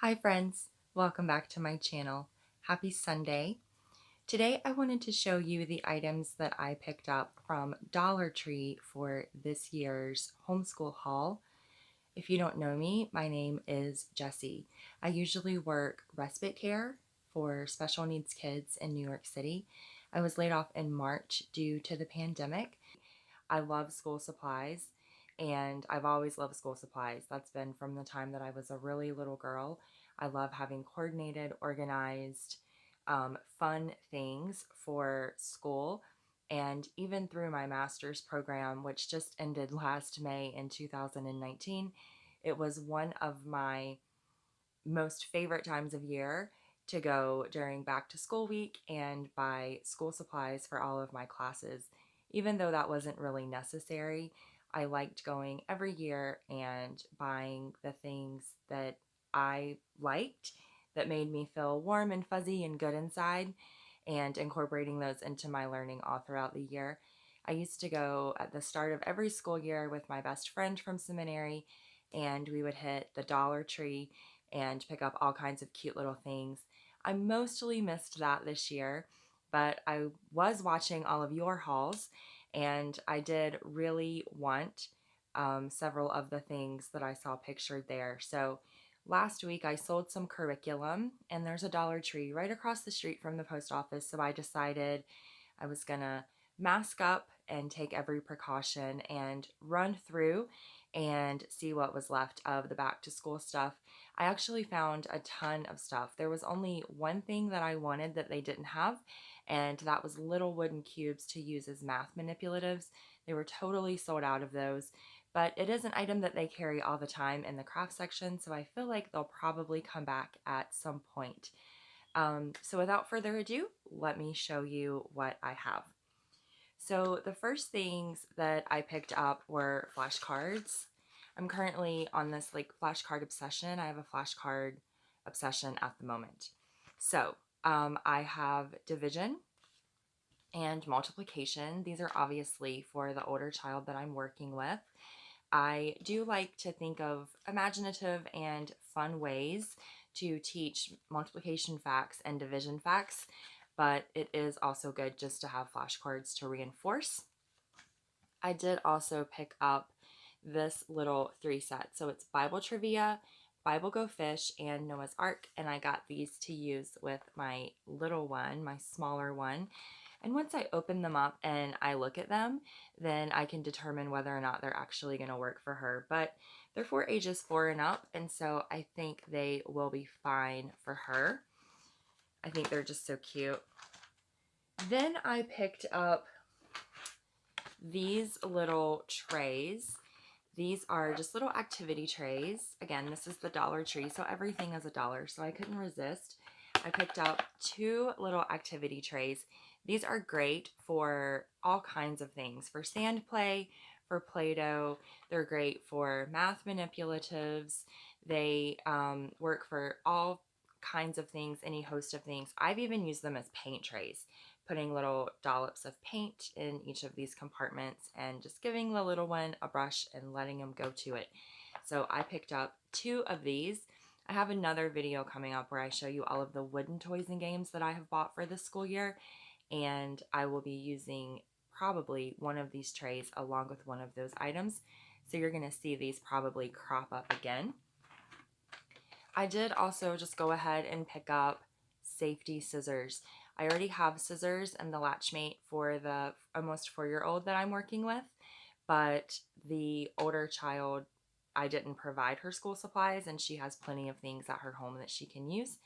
Hi friends, welcome back to my channel. Happy Sunday. Today I wanted to show you the items that I picked up from Dollar Tree for this year's homeschool haul. If you don't know me, my name is Jessie. I usually work respite care for special needs kids in New York City. I was laid off in March due to the pandemic. I love school supplies and I've always loved school supplies. That's been from the time that I was a really little girl. I love having coordinated, organized, fun things for school. And even through my master's program, which just ended last May in 2019, it was one of my most favorite times of year to go during back to school week and buy school supplies for all of my classes. Even though that wasn't really necessary, I liked going every year and buying the things that I liked that made me feel warm and fuzzy and good inside and incorporating those into my learning all throughout the year. I used to go at the start of every school year with my best friend from seminary, and we would hit the Dollar Tree and pick up all kinds of cute little things. I mostly missed that this year, but I was watching all of your hauls and I did really want several of the things that I saw pictured there. So last week I sold some curriculum and there's a Dollar Tree right across the street from the post office, so I decided I was gonna mask up and take every precaution and run through and see what was left of the back to school stuff. I actually found a ton of stuff. There was only one thing that I wanted that they didn't have, and that was little wooden cubes to use as math manipulatives. They were totally sold out of those, but it is an item that they carry all the time in the craft section, so I feel like they'll probably come back at some point. So without further ado, let me show you what I have. So the first things that I picked up were flashcards. I'm currently on this flashcard obsession. I have a flashcard obsession at the moment. So I have division and multiplication. These are obviously for the older child that I'm working with. I do like to think of imaginative and fun ways to teach multiplication facts and division facts, but it is also good just to have flashcards to reinforce. I did also pick up this little 3-set. So it's Bible Trivia, Bible Go Fish, and Noah's Ark, and I got these to use with my little one, my smaller one. And once I open them up and I look at them, then I can determine whether or not they're actually going to work for her. But they're for ages 4 and up, and so I think they will be fine for her. I think they're just so cute. Then I picked up these little trays. These are just little activity trays. Again, this is the Dollar Tree, so everything is $1, so I couldn't resist. I picked up 2 little activity trays. These are great for all kinds of things, for sand play, for Play-Doh. They're great for math manipulatives. They work for all kinds of things, any host of things. I've even used them as paint trays, putting little dollops of paint in each of these compartments and just giving the little one a brush and letting him go to it. So I picked up 2 of these. I have another video coming up where I show you all of the wooden toys and games that I have bought for this school year, and I will be using probably one of these trays along with one of those items. So you're going to see these probably crop up again. I did also just go ahead and pick up safety scissors. I already have scissors and the latchmate for the almost 4-year-old that I'm working with, but the older child, I didn't provide her school supplies and she has plenty of things at her home that she can use.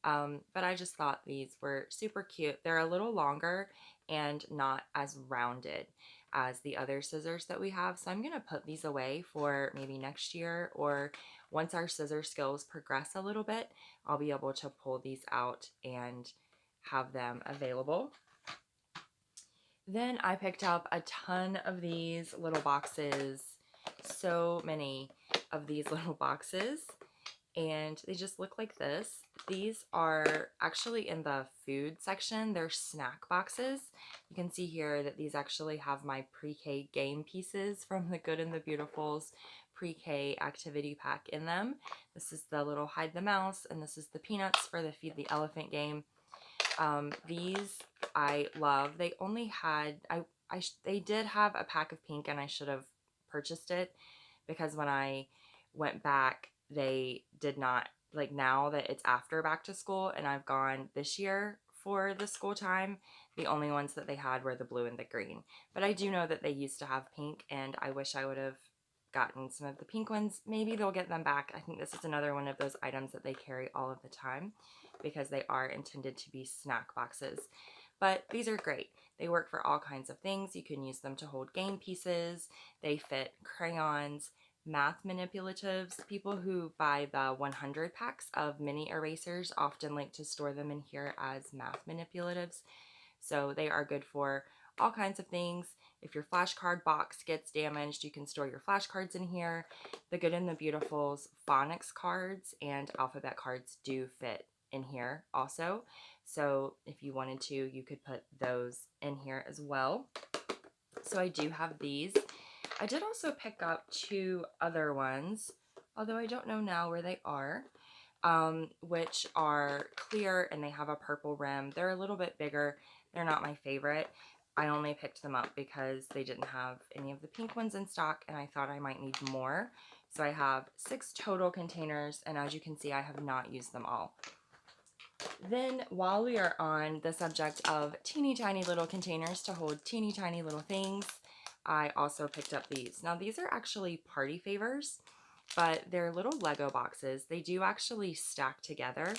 But I just thought these were super cute. They're a little longer and not as rounded as the other scissors that we have. So I'm going to put these away for maybe next year, or once our scissor skills progress a little bit, I'll be able to pull these out and have them available. Then I picked up a ton of these little boxes, so many of these little boxes, and they just look like this. These are actually in the food section. They're snack boxes. You can see here that these actually have my pre-K game pieces from The Good and the Beautiful's pre-K activity pack in them. This is the little hide the mouse, and this is the peanuts for the feed the elephant game. These I love. They only had, they did have a pack of pink, and I should have purchased it because when I went back, they did not, like now that it's after back to school and I've gone this year for the school time, the only ones that they had were the blue and the green. But I do know that they used to have pink, and I wish I would have gotten some of the pink ones. Maybe they'll get them back. I think this is another one of those items that they carry all of the time because they are intended to be snack boxes. But these are great. They work for all kinds of things. You can use them to hold game pieces. They fit crayons, math manipulatives. People who buy the 100 packs of mini erasers often like to store them in here as math manipulatives. So they are good for all kinds of things. If your flashcard box gets damaged, you can store your flashcards in here. The Good and the Beautiful's phonics cards and alphabet cards do fit in here also. So if you wanted to, you could put those in here as well. So I do have these. I did also pick up 2 other ones, although I don't know now where they are, which are clear and they have a purple rim. They're a little bit bigger. They're not my favorite. I only picked them up because they didn't have any of the pink ones in stock, and I thought I might need more. So I have 6 total containers, and as you can see, I have not used them all. Then, while we are on the subject of teeny tiny little containers to hold teeny tiny little things, I also picked up these. Now, these are actually party favors, but they're little Lego boxes. They do actually stack together.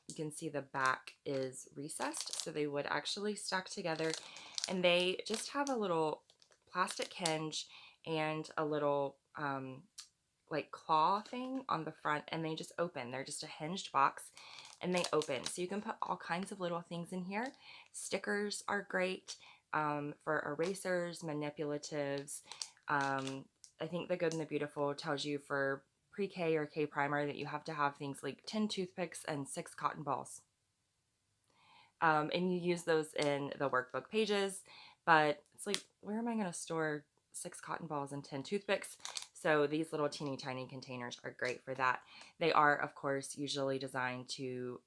You can see the back is recessed, so they would actually stack together, and they just have a little plastic hinge and a little like claw thing on the front, and they just open. They're just a hinged box, and they open. So you can put all kinds of little things in here. Stickers are great for erasers, manipulatives. I think the Good and the Beautiful tells you for pre-K or K primer that you have to have things like 10 toothpicks and 6 cotton balls. And you use those in the workbook pages, but it's like, where am I going to store 6 cotton balls and 10 toothpicks? So these little teeny tiny containers are great for that. They are, of course, usually designed to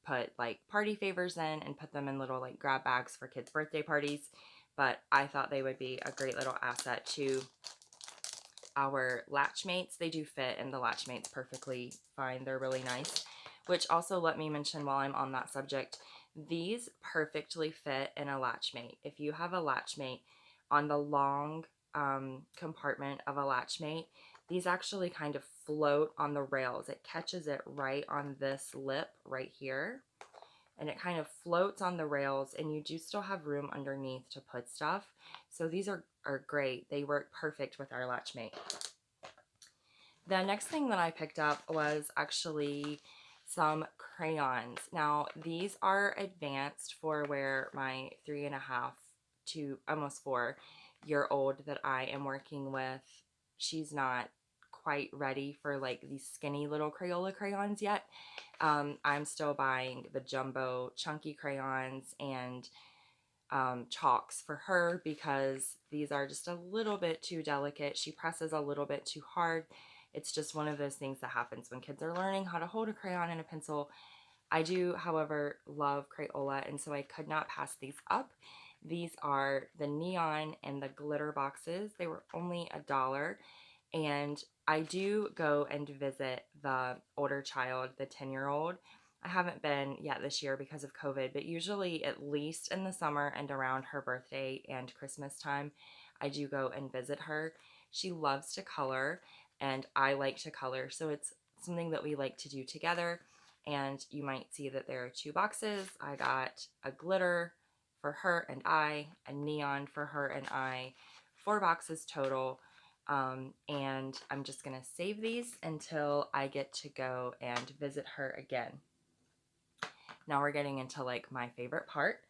put like party favors in and put them in little like grab bags for kids' birthday parties, but I thought they would be a great little asset to our latchmates. They do fit in the latchmates perfectly fine. They're really nice. Which also, let me mention while I'm on that subject, these perfectly fit in a latchmate. If you have a latchmate on the long compartment of a latchmate, these actually kind of float on the rails. It catches it right on this lip right here, and it kind of floats on the rails, and you do still have room underneath to put stuff. So these are great. They work perfect with our latchmate. The next thing that I picked up was actually some crayons. Now, these are advanced for where my 3.5 to almost 4-year-old that I am working with, she's not quite ready for like these skinny little Crayola crayons yet. I'm still buying the jumbo chunky crayons and chalks for her because these are just a little bit too delicate. She presses a little bit too hard. It's just one of those things that happens when kids are learning how to hold a crayon and a pencil. I do, however, love Crayola, and so I could not pass these up. These are the neon and the glitter boxes. They were only $1, and I do go and visit the older child, the 10-year-old. I haven't been yet this year because of COVID, but usually at least in the summer and around her birthday and Christmas time, I do go and visit her. She loves to color, and I like to color, so it's something that we like to do together. And you might see that there are 2 boxes. I got a glitter for her and I, a neon for her and I, 4 boxes total. And I'm just going to save these until I get to go and visit her again. Now we're getting into like my favorite part.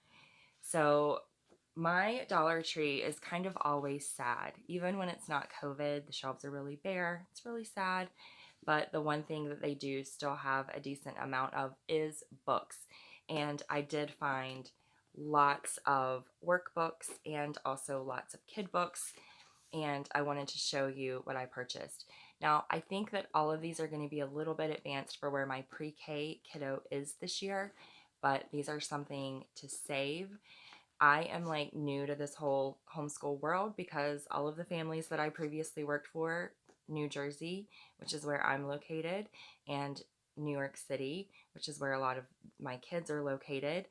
So my Dollar Tree is kind of always sad. Even when it's not COVID, the shelves are really bare. It's really sad. But the one thing that they do still have a decent amount of is books. And I did find lots of workbooks and also lots of kid books. and I wanted to show you what I purchased. Now, I think that all of these are going to be a little bit advanced for where my pre-K kiddo is this year, but these are something to save. I am like new to this whole homeschool world because all of the families that I previously worked for, New Jersey, which is where I'm located, and New York City, which is where a lot of my kids are located.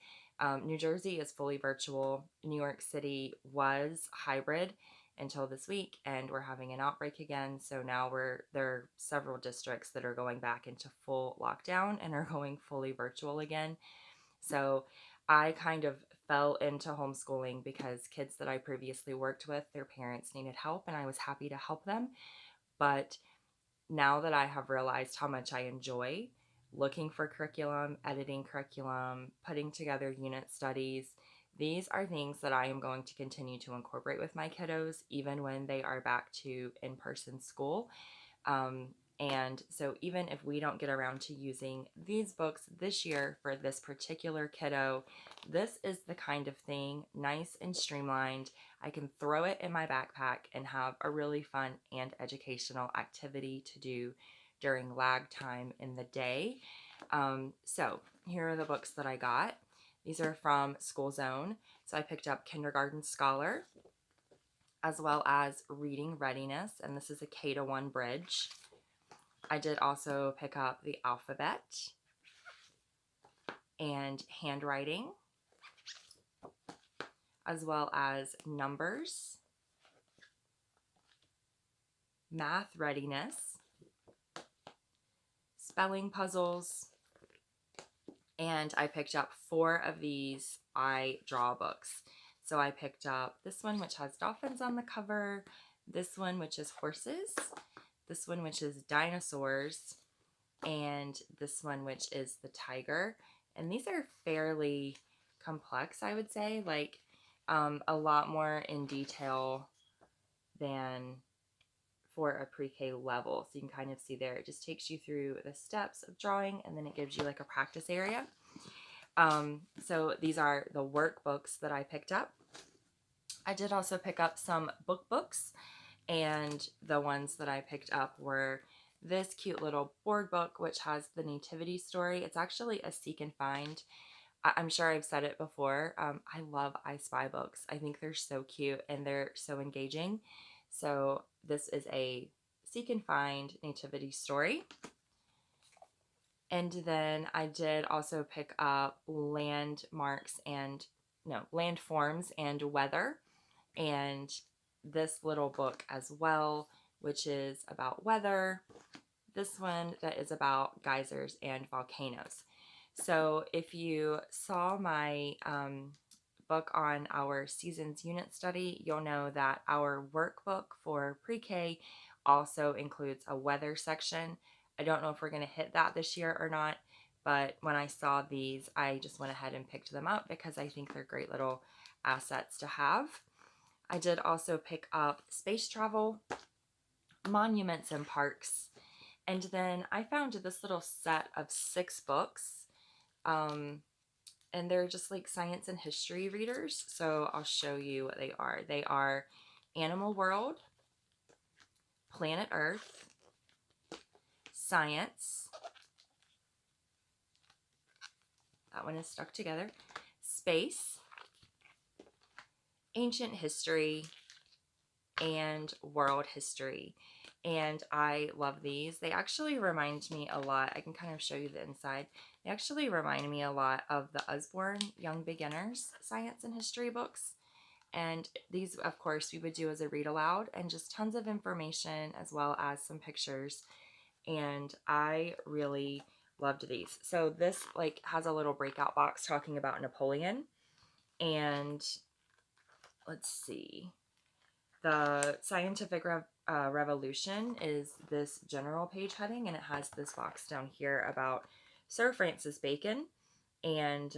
New Jersey is fully virtual. New York City was hybrid until this week, and we're having an outbreak again. So now there are several districts that are going back into full lockdown and are going fully virtual again. So I kind of fell into homeschooling because kids that I previously worked with, their parents needed help, and I was happy to help them. But now that I have realized how much I enjoy looking for curriculum, editing curriculum, putting together unit studies, these are things that I am going to continue to incorporate with my kiddos, even when they are back to in-person school. And so even if we don't get around to using these books this year for this particular kiddo, this is the kind of thing, nice and streamlined. I can throw it in my backpack and have a really fun and educational activity to do during lag time in the day. So here are the books that I got. These are from School Zone. So I picked up Kindergarten Scholar, as well as Reading Readiness, and this is a K-1 bridge. I did also pick up the alphabet and handwriting, as well as numbers, math readiness, spelling puzzles, and I picked up 4 of these I Draw books. So I picked up this one, which has dolphins on the cover, this one, which is horses, this one, which is dinosaurs, and this one, which is the tiger. And these are fairly complex, I would say, like a lot more in detail than for a pre-K level. So you can kind of see there, it just takes you through the steps of drawing, and then it gives you like a practice area. So these are the workbooks that I picked up. I did also pick up some books, and the ones that I picked up were this cute little board book, which has the nativity story. It's actually a seek and find. I'm sure I've said it before. I love I Spy books. I think they're so cute and they're so engaging. So this is a seek and find nativity story. And then I did also pick up landforms and weather, and this little book as well, which is about weather. This one that is about geysers and volcanoes. So if you saw my book on our seasons unit study, you'll know that our workbook for pre-K also includes a weather section. I don't know if we're going to hit that this year or not, but when I saw these, I just went ahead and picked them up because I think they're great little assets to have. I did also pick up space travel, monuments and parks, and then I found this little set of 6 books, and they're just like science and history readers. So I'll show you what they are. They are Animal World, Planet Earth, Science, that one is stuck together, Space, Ancient History, and World History. And I love these. They actually remind me a lot, I can kind of show you the inside. They actually remind me a lot of the Usborne Young Beginners Science and History books. And these, of course, we would do as a read aloud, and just tons of information as well as some pictures. And I really loved these. So this like has a little breakout box talking about Napoleon. And let's see. The Scientific Revolution is this general page heading, and it has this box down here about Sir Francis Bacon. And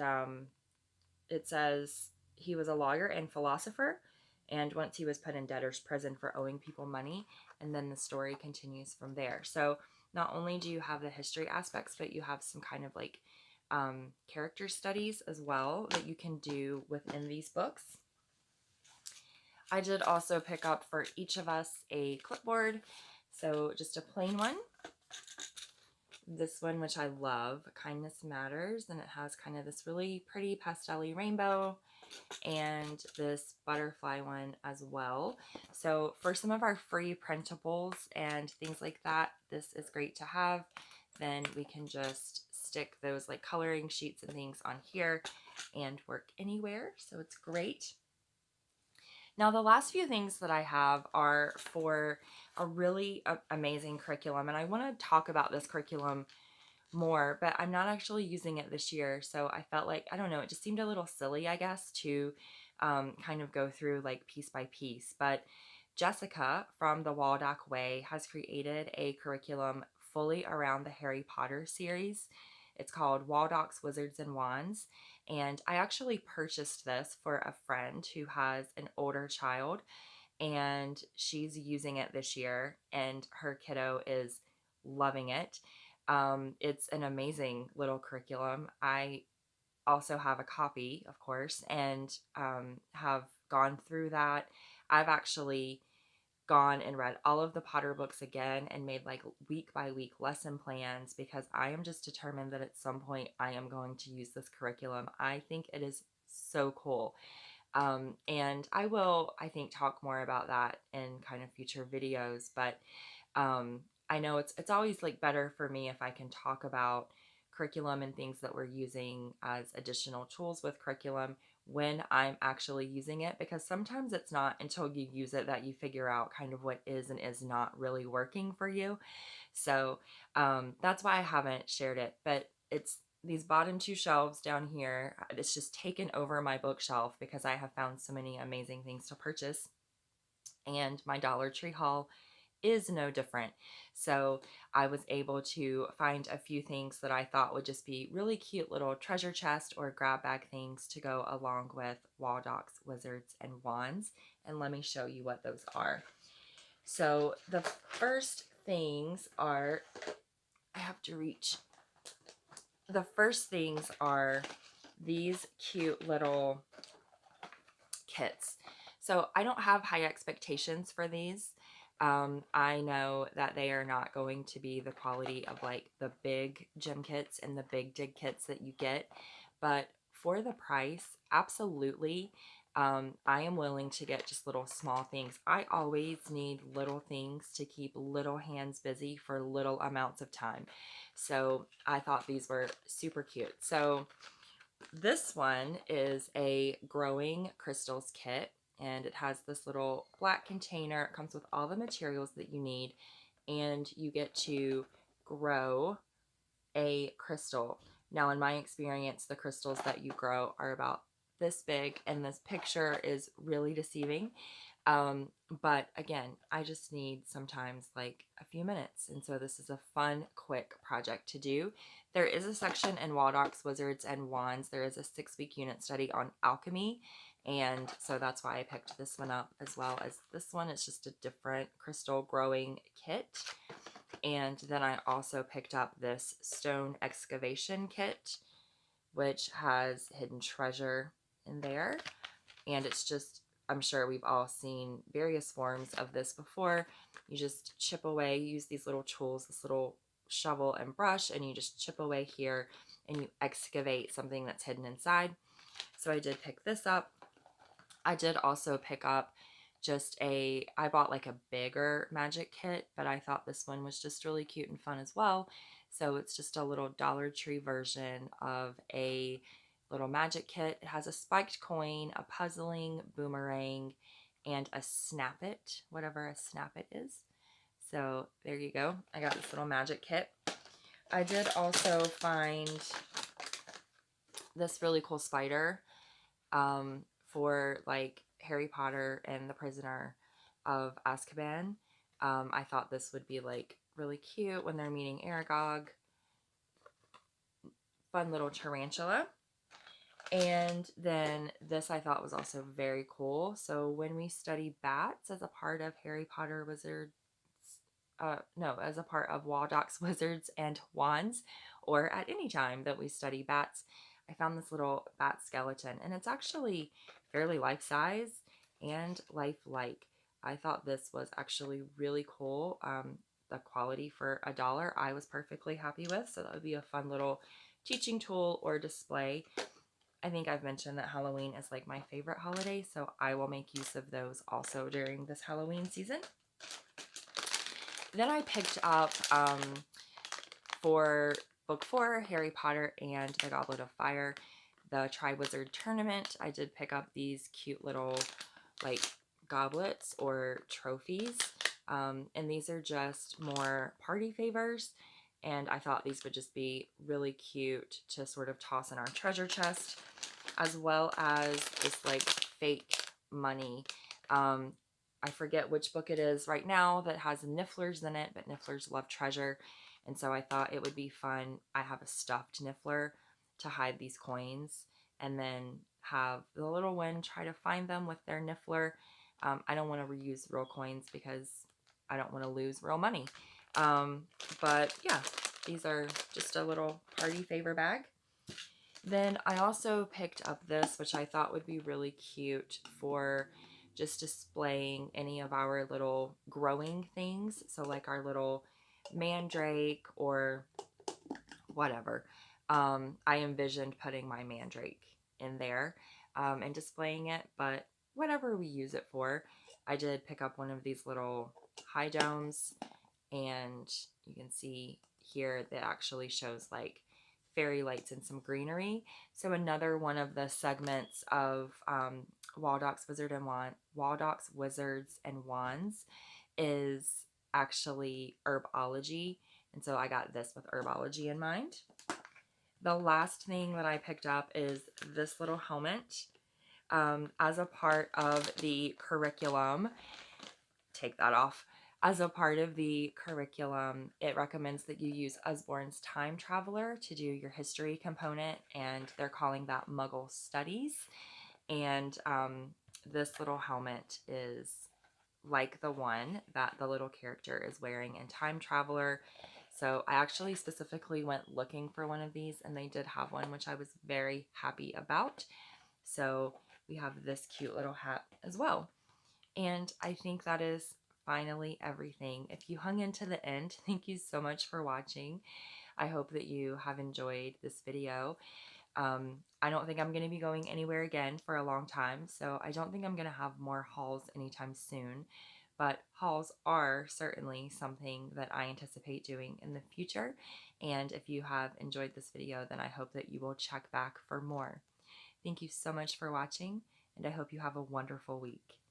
it says he was a lawyer and philosopher, and once he was put in debtor's prison for owing people money, and then the story continues from there. So not only do you have the history aspects, but you have some kind of like character studies as well that you can do within these books. I did also pick up for each of us a clipboard, so just a plain one. This one, which I love, Kindness Matters, and it has kind of this really pretty pastel-y rainbow, and this butterfly one as well. So for some of our free printables and things like that, this is great to have. Then we can just stick those like coloring sheets and things on here and work anywhere, so it's great. Now, the last few things that I have are for a really amazing curriculum, and I want to talk about this curriculum more, but I'm not actually using it this year, so I felt like, I don't know, it just seemed a little silly, I guess, to kind of go through like piece by piece. But Jessica from the Waldock Way has created a curriculum fully around the Harry Potter series. It's called Waldock's Wizards and Wands, and I actually purchased this for a friend who has an older child, and she's using it this year, and her kiddo is loving it. It's an amazing little curriculum. I also have a copy, of course, and have gone through that. I've actually gone and read all of the Potter books again and made like week by week lesson plans, because I am just determined that at some point I am going to use this curriculum. I think it is so cool. And I will, I think, talk more about that in kind of future videos, but I know it's always like better for me if I can talk about curriculum and things that we're using as additional tools with curriculum when I'm actually using it, because sometimes it's not until you use it that you figure out kind of what is and is not really working for you. So that's why I haven't shared it, but it's these bottom two shelves down here. It's just taken over my bookshelf because I have found so many amazing things to purchase, and my Dollar Tree haul is no different. So I was able to find a few things that I thought would just be really cute little treasure chest or grab bag things to go along with Waldock's Wizards and Wands. And let me show you what those are. So the first things are, I have to reach. The first things are these cute little kits. So I don't have high expectations for these. I know that they are not going to be the quality of like the big gym kits and the big dig kits that you get, but for the price, absolutely. I am willing to get just little small things. I always need little things to keep little hands busy for little amounts of time. So I thought these were super cute. So this one is a growing crystals kit, and it has this little black container. It comes with all the materials that you need, and you get to grow a crystal. Now, in my experience, the crystals that you grow are about this big, and this picture is really deceiving. But again, I just need sometimes like a few minutes. And so this is a fun, quick project to do. There is a section in Waldock's Wizards and Wands. There is a 6-week unit study on alchemy. And so that's why I picked this one up as well as this one. It's just a different crystal growing kit. And then I also picked up this stone excavation kit, which has hidden treasure in there. And it's just, I'm sure we've all seen various forms of this before. You just chip away, use these little tools, this little shovel and brush, and you just chip away here and you excavate something that's hidden inside. So I did pick this up. I did also pick up I bought like a bigger magic kit, but I thought this one was just really cute and fun as well. So it's just a little Dollar Tree version of a little magic kit. It has a spiked coin, a puzzling boomerang, and a snap it, whatever a snap it is. So there you go. I got this little magic kit. I did also find this really cool spider for like Harry Potter and the Prisoner of Azkaban. I thought this would be like really cute when they're meeting Aragog. Fun little tarantula. And then this I thought was also very cool. So when we study bats as a part of Harry Potter Wizards, as a part of Waldock's Wizards and Wands, or at any time that we study bats, I found this little bat skeleton, and it's actually fairly life-size, and lifelike. I thought this was actually really cool. The quality for $1 I was perfectly happy with, so that would be a fun little teaching tool or display. I think I've mentioned that Halloween is like my favorite holiday, so I will make use of those also during this Halloween season. Then I picked up for book 4, Harry Potter and the Goblet of Fire, the Triwizard Tournament. I did pick up these cute little like goblets or trophies, and these are just more party favors, and I thought these would just be really cute to sort of toss in our treasure chest, as well as this like fake money. I forget which book it is right now that has Nifflers in it, but Nifflers love treasure, and so I thought it would be fun. I have a stuffed Niffler to hide these coins, and then have the little one try to find them with their Niffler. I don't want to reuse real coins because I don't want to lose real money. But yeah, these are just a little party favor bag. Then I also picked up this, which I thought would be really cute for just displaying any of our little growing things. So like our little mandrake or whatever. I envisioned putting my mandrake in there and displaying it, but whatever we use it for. I did pick up one of these little high domes, and you can see here that actually shows like fairy lights and some greenery. So another one of the segments of Waldocks Wizards and Wands is actually herbology, and so I got this with herbology in mind. The last thing that I picked up is this little helmet. As a part of the curriculum, take that off. As a part of the curriculum, it recommends that you use Usborne's Time Traveler to do your history component, and they're calling that Muggle Studies. And this little helmet is like the one that the little character is wearing in Time Traveler. So I actually specifically went looking for one of these, and they did have one, which I was very happy about. So we have this cute little hat as well. And I think that is finally everything. If you hung in to the end, thank you so much for watching. I hope that you have enjoyed this video. I don't think I'm going to be going anywhere again for a long time, so I don't think I'm going to have more hauls anytime soon. But hauls are certainly something that I anticipate doing in the future. And if you have enjoyed this video, then I hope that you will check back for more. Thank you so much for watching, and I hope you have a wonderful week.